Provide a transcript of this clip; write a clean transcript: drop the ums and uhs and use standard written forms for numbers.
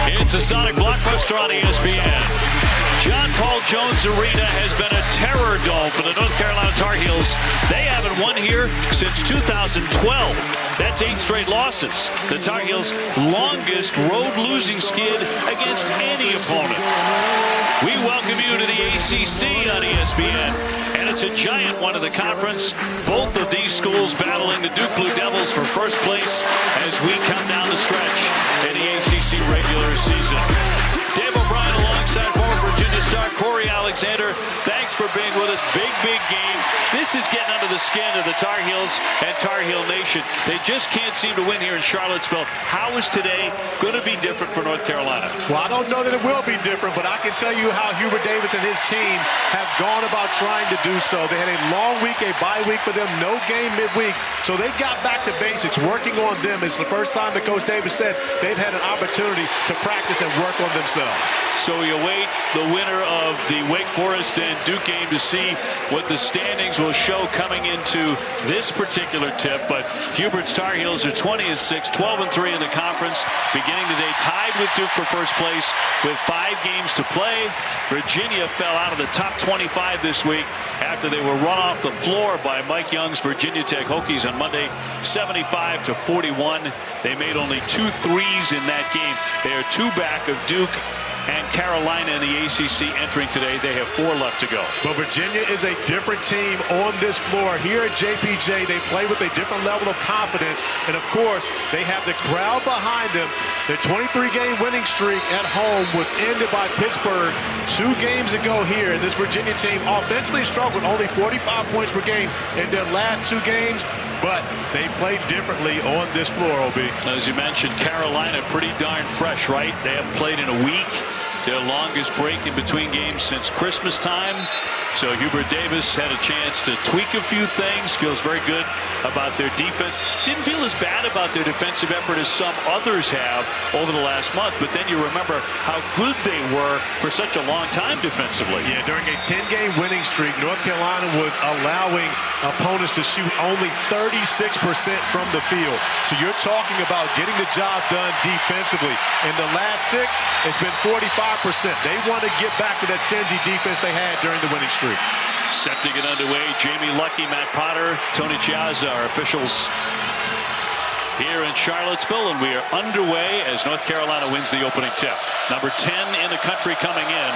It's a Sonic blockbuster on ESPN. John Paul Jones Arena has been a terror dome for the North Carolina Tar Heels. They haven't won here since 2012. That's 8 straight losses. The Tar Heels' longest road losing skid against any opponent. We welcome you to the ACC on ESPN, and it's a giant one of the conference. Both of these schools battling the Duke Blue Devils for first place as we come down the stretch in the ACC regular season. Dave O'Brien alongside former Virginia star Corey Alexander. Thanks for being with us. Big game. This is getting under the skin of the Tar Heels and Tar Heel Nation. They just can't seem to win here in Charlottesville. How is today going to be different for North Carolina? Well, I don't know that it will be different, but I can tell you how Hubert Davis and his team have gone about trying to do so. They had a long week, a bye week for them, no game midweek. So they got back to basics, working on them. It's the first time that Coach Davis said they've had an opportunity to practice and work on themselves. So we await the winner of the Wake Forest and Duke game to see what the standings will show coming into this particular tip. But Hubert's Tar Heels are 20-6, 12-3 in the conference. Beginning today, tied with Duke for first place with 5 games to play. Virginia fell out of the top 25 this week after they were run off the floor by Mike Young's Virginia Tech Hokies on Monday, 75-41. They made only 2 threes in that game. They are 2 back of Duke and Carolina in the ACC entering today. They have 4 left to go. But Virginia is a different team on this floor. Here at JPJ, they play with a different level of confidence. And, of course, they have the crowd behind them. Their 23-game winning streak at home was ended by Pittsburgh 2 games ago here. And this Virginia team offensively struggled, only 45 points per game in their last 2 games. But they play differently on this floor, OB. As you mentioned, Carolina pretty darn fresh, right? They haven't played in a week. Their longest break in between games since Christmas time. So Hubert Davis had a chance to tweak a few things. Feels very good about their defense. Didn't feel as bad about their defensive effort as some others have over the last month. But then you remember how good they were for such a long time defensively. Yeah, during a 10-game winning streak, North Carolina was allowing opponents to shoot only 36% from the field. So you're talking about getting the job done defensively. In the last 6, it's been 45%. They want to get back to that stingy defense they had during the winning streak. Set to get underway. Jamie Lucky, Matt Potter, Tony Chiazza, our officials here in Charlottesville, and we are underway as North Carolina wins the opening tip. Number 10 in the country coming in.